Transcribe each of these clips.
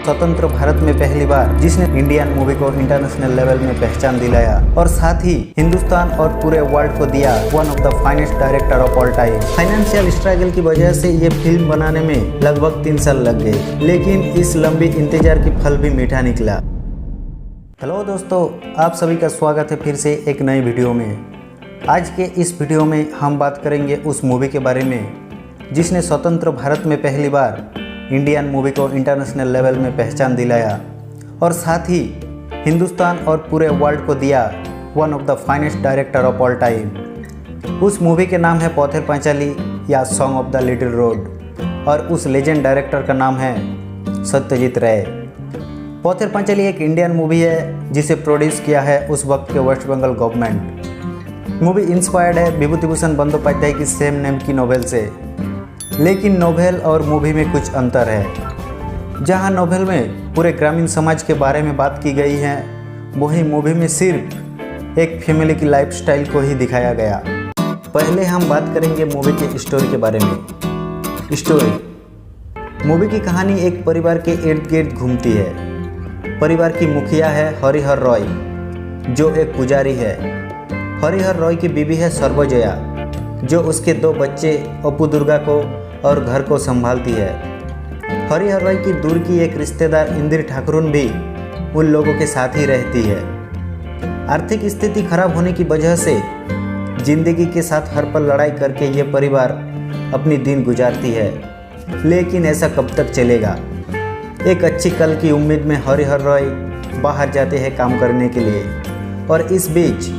स्वतंत्र भारत में पहली बार जिसने इंडियन मूवी को इंटरनेशनल लेवल में पहचान दिलाया और साथ ही हिंदुस्तान और पूरे वर्ल्ड को दिया one of the finest director of all time. Financial struggle की वजह से ये फिल्म बनाने में लगभग 3 साल लग गए, लेकिन इस लंबी इंतजार की फल भी मीठा निकला। हेलो दोस्तों, आप सभी का स्वागत है फिर से एक नई वीडियो में। आज के इस वीडियो में हम बात करेंगे उस मूवी के बारे में जिसने स्वतंत्र भारत में पहली बार इंडियन मूवी को इंटरनेशनल लेवल में पहचान दिलाया और साथ ही हिंदुस्तान और पूरे वर्ल्ड को दिया one of the finest director of all time. उस मूवी के नाम है पौथेर पांचाली या song of the little road और उस लेजेंड डायरेक्टर का नाम है सत्यजीत रे। पौथेर पांचाली एक इंडियन मूवी है जिसे प्रोड्यूस किया है उस वक्त के West Bengal government. Movie inspired है विभूति भूषण बंदोपाध्याय की सेम नेम की नोवेल से, लेकिन नोवेल और मूवी में कुछ अंतर है। जहां नोवेल में पूरे ग्रामीण समाज के बारे में बात की गई है, वहीं मूवी में सिर्फ एक फैमिली की लाइफस्टाइल को ही दिखाया गया। पहले हम बात करेंगे मूवी के स्टोरी के बारे में। स्टोरी मूवी की कहानी एक परिवार के इर्द गिर्द घूमती है। परिवार की मुखिया है हरिहर रॉय, जो एक पुजारी है। हरिहर रॉय की बीवी है सर्वजया, जो उसके 2 बच्चे अपू दुर्गा को और घर को संभालती है। हरिहर रॉय की दूर की एक रिश्तेदार इंदिर ठाकुरुन भी उन लोगों के साथ ही रहती है। आर्थिक स्थिति खराब होने की वजह से जिंदगी के साथ हर पल लड़ाई करके ये परिवार अपनी दिन गुजारती है, लेकिन ऐसा कब तक चलेगा। एक अच्छी कल की उम्मीद में हरिहर रॉय बाहर जाते हैं काम करने के लिए और इस बीच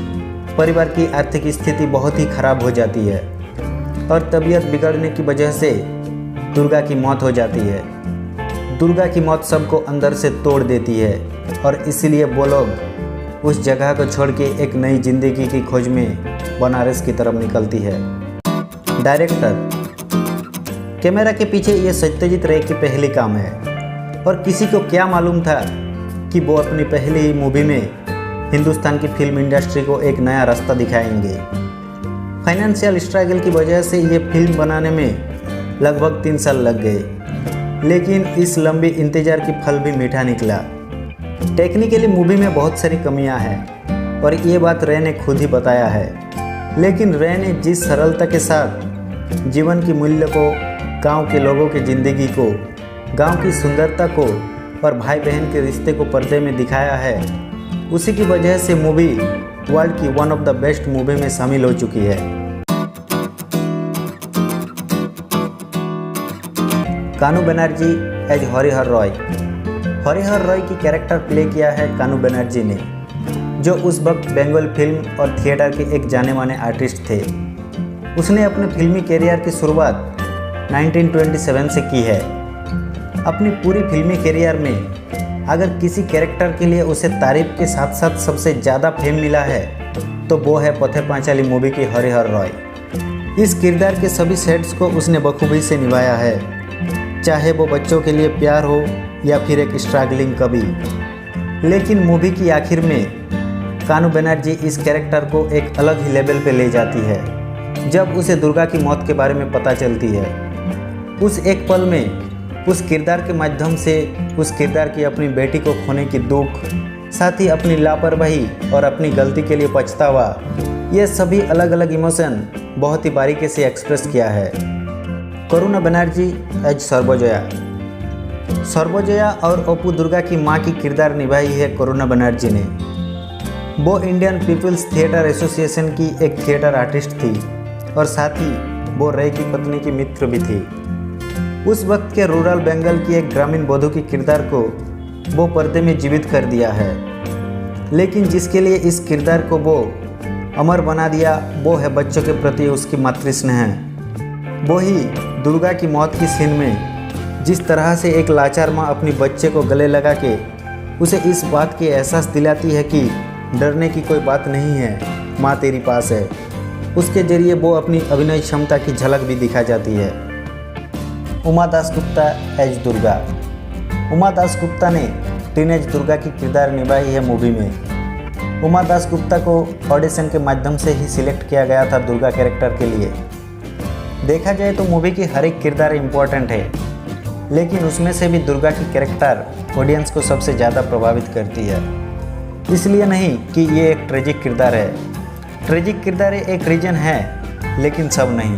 परिवार की आर्थिक स्थिति बहुत ही खराब हो जाती है और तबीयत बिगड़ने की वजह से दुर्गा की मौत हो जाती है। दुर्गा की मौत सबको अंदर से तोड़ देती है और इसीलिए वो लोग उस जगह को छोड़ के एक नई जिंदगी की खोज में बनारस की तरफ निकलती है। डायरेक्टर कैमरा के पीछे ये सत्यजीत रे की पहली काम है और किसी को क्या मालूम था कि वो अपनी पहली मूवी में हिंदुस्तान की फिल्म इंडस्ट्री को एक नया रास्ता दिखाएंगे। फाइनेंशियल स्ट्रगल की वजह से ये फिल्म बनाने में लगभग 3 साल लग गए, लेकिन इस लंबी इंतजार की फल भी मीठा निकला। टेक्निकली मूवी में बहुत सारी कमियां हैं और ये बात रे ने खुद ही बताया है, लेकिन रे ने जिस सरलता के साथ जीवन की मूल्य को, गांव के लोगों की ज़िंदगी को, गांव की सुंदरता को और भाई बहन के रिश्ते को पर्दे में दिखाया है, उसी की वजह से मूवी वर्ल्ड की one of the best movie में शामिल हो चुकी है। कानू बनर्जी एज हरिहर रॉय। हरिहर रॉय की कैरेक्टर प्ले किया है कानू बनर्जी ने, जो उस वक्त बंगाल फिल्म और थिएटर के एक जाने माने आर्टिस्ट थे। उसने अपने फिल्मी कैरियर की शुरुआत 1927 से की है। अपनी पूरी फिल्मी कैरियर में अगर किसी कैरेक्टर के लिए उसे तारीफ के साथ साथ सबसे ज़्यादा फेम मिला है तो वो है पौथेर पांचाली मूवी की हरिहर रॉय। इस किरदार के सभी सेट्स को उसने बखूबी से निभाया है, चाहे वो बच्चों के लिए प्यार हो या फिर एक स्ट्रगलिंग कवि। लेकिन मूवी की आखिर में कानू बनर्जी इस कैरेक्टर को एक अलग ही लेवल पे ले जाती है जब उसे दुर्गा की मौत के बारे में पता चलती है। उस एक पल में उस किरदार के माध्यम से उस किरदार की अपनी बेटी को खोने की दुख, साथ ही अपनी लापरवाही और अपनी गलती के लिए पछतावा, ये सभी अलग अलग इमोशन बहुत ही बारीकी से एक्सप्रेस किया है। करुणा बनर्जी एज सर्वजया। सर्वजया और अपू दुर्गा की मां की किरदार निभाई है करुणा बनर्जी ने। वो इंडियन पीपल्स थिएटर एसोसिएशन की एक थिएटर आर्टिस्ट थी और साथ ही वो रे की पत्नी की मित्र भी थी। उस वक्त के रूरल बंगाल की एक ग्रामीण वधू की किरदार को वो पर्दे में जीवित कर दिया है, लेकिन जिसके लिए इस किरदार को वो अमर बना दिया वो है बच्चों के प्रति उसकी मातृस्नेह। वो ही दुर्गा की मौत की सीन में जिस तरह से एक लाचार माँ अपनी बच्चे को गले लगा के उसे इस बात की एहसास दिलाती है कि डरने की कोई बात नहीं है, माँ तेरी पास है, उसके जरिए वो अपनी अभिनय क्षमता की झलक भी दिखा जाती है। उमा दासगुप्ता एज दुर्गा। उमा दासगुप्ता ने टीनेज दुर्गा की किरदार निभाई है मूवी में। उमा दासगुप्ता को ऑडिशन के माध्यम से ही सिलेक्ट किया गया था दुर्गा कैरेक्टर के लिए। देखा जाए तो मूवी की हर एक किरदार इम्पोर्टेंट है, लेकिन उसमें से भी दुर्गा की कैरेक्टर ऑडियंस को सबसे ज़्यादा प्रभावित करती है। इसलिए नहीं कि ये एक ट्रेजिक किरदार है। ट्रेजिक किरदार एक रीजन है, लेकिन सब नहीं।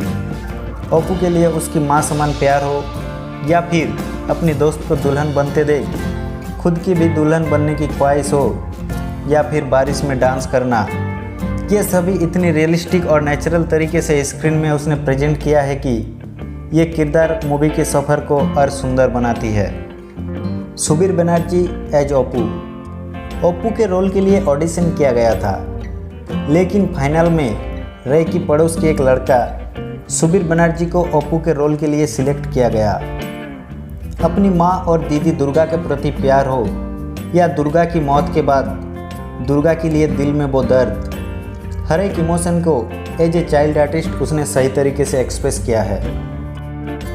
अपू के लिए उसकी माँ समान प्यार हो, या फिर अपनी दोस्त को दुल्हन बनते देख खुद की भी दुल्हन बनने की ख्वाहिश हो, या फिर बारिश में डांस करना, ये सभी इतनी रियलिस्टिक और नेचुरल तरीके से स्क्रीन में उसने प्रेजेंट किया है कि ये किरदार मूवी के सफ़र को और सुंदर बनाती है। सुबीर बनर्जी एज अपू के रोल के लिए ऑडिशन किया गया था, लेकिन फाइनल में रे की पड़ोस के एक लड़का सुबीर बनर्जी को अपू के रोल के लिए सिलेक्ट किया गया। अपनी माँ और दीदी दुर्गा के प्रति प्यार हो, या दुर्गा की मौत के बाद दुर्गा के लिए दिल में वो दर्द, हर एक इमोशन को एज ए चाइल्ड आर्टिस्ट उसने सही तरीके से एक्सप्रेस किया है।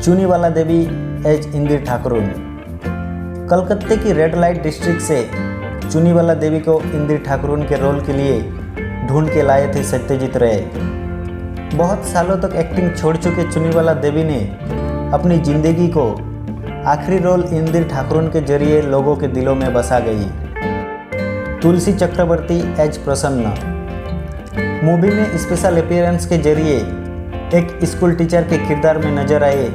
चुनीवाला देवी एज इंदिर ठाकुरुन। कलकत्ते की रेड लाइट डिस्ट्रिक्ट से चुनीवाला देवी को इंदिर ठाकुरुन के रोल के लिए ढूंढ के लाए थे सत्यजीत रे। बहुत सालों तक एक्टिंग छोड़ चुके चुनीवाला देवी ने अपनी जिंदगी को आखिरी रोल इंदिर ठाकुरुन के जरिए लोगों के दिलों में बसा गई। तुलसी चक्रवर्ती एज प्रसन्न। मूवी में स्पेशल अपीयरेंस के जरिए एक स्कूल टीचर के किरदार में नजर आए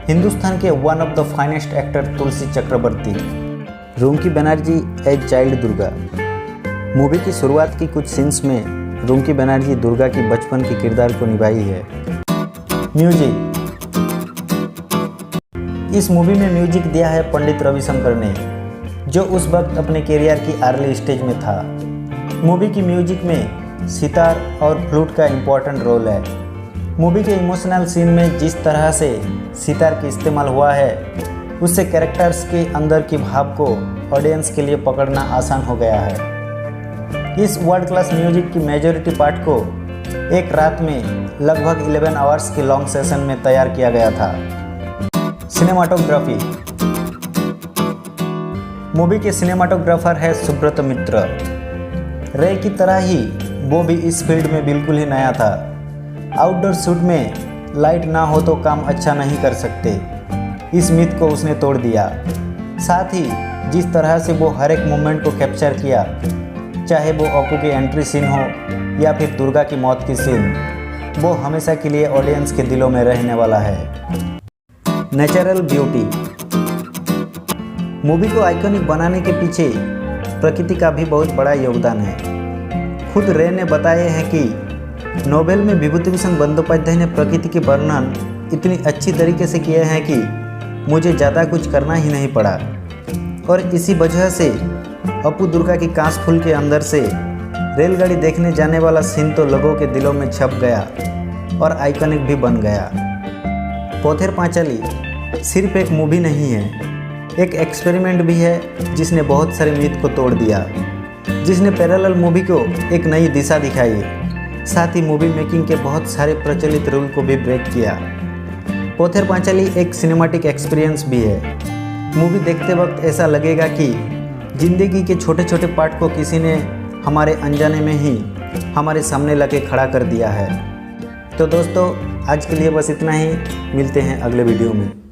हिंदुस्तान के one of the finest actor Tulsi Chakraborty. Runki Banerjee as child Durga. Movie की शुरुआत की कुछ सीन्स में रुंकी बनर्जी दुर्गा की बचपन के किरदार को निभाई है। म्यूजिक। इस मूवी में म्यूजिक दिया है पंडित रविशंकर ने, जो उस वक्त अपने करियर की अर्ली स्टेज में था। मूवी की म्यूजिक में सितार और फ्लूट का इम्पोर्टेंट रोल है। मूवी के इमोशनल सीन में जिस तरह से सितार का इस्तेमाल हुआ है, उससे कैरेक्टर्स के अंदर की भाव को ऑडियंस के लिए पकड़ना आसान हो गया है। इस वर्ल्ड क्लास म्यूजिक की मेजॉरिटी पार्ट को एक रात में लगभग 11 आवर्स के लॉन्ग सेशन में तैयार किया गया था। सिनेमाटोग्राफी। मूवी के सिनेमाटोग्राफर है सुब्रत मित्र। रे की तरह ही वो भी इस फील्ड में बिल्कुल ही नया था। आउटडोर शूट में लाइट ना हो तो काम अच्छा नहीं कर सकते, इस मिथ को उसने तोड़ दिया। साथ ही जिस तरह से वो हर एक मोमेंट को कैप्चर किया, चाहे वो अपू की एंट्री सीन हो या फिर दुर्गा की मौत की सीन, वो हमेशा के लिए ऑडियंस के दिलों में रहने वाला है। Natural beauty. मूवी को आइकॉनिक बनाने के पीछे प्रकृति का भी बहुत बड़ा योगदान है। खुद रे ने बताए हैं कि नोबेल में विभूतिभूषण बंदोपाध्याय ने प्रकृति के वर्णन इतनी अच्छी तरीके से किए हैं कि मुझे ज़्यादा कुछ करना ही नहीं पड़ा, और इसी वजह से अपू दुर्गा की कांस फूल के अंदर से रेलगाड़ी देखने जाने वाला सीन तो लोगों के दिलों में छप गया और आइकॉनिक भी बन गया। पोथेर पांचाली सिर्फ एक मूवी नहीं है, एक एक्सपेरिमेंट भी है जिसने बहुत सारे मिथ को तोड़ दिया, जिसने पैरेलल मूवी को एक नई दिशा दिखाई, साथ ही मूवी मेकिंग के बहुत सारे प्रचलित रूल को भी ब्रेक किया। पोथेर पांचाली एक सिनेमैटिक एक्सपीरियंस भी है। मूवी देखते वक्त ऐसा लगेगा कि जिंदगी के छोटे छोटे पार्ट को किसी ने हमारे अनजाने में ही हमारे सामने लाके खड़ा कर दिया है। तो दोस्तों, आज के लिए बस इतना ही। मिलते हैं अगले वीडियो में।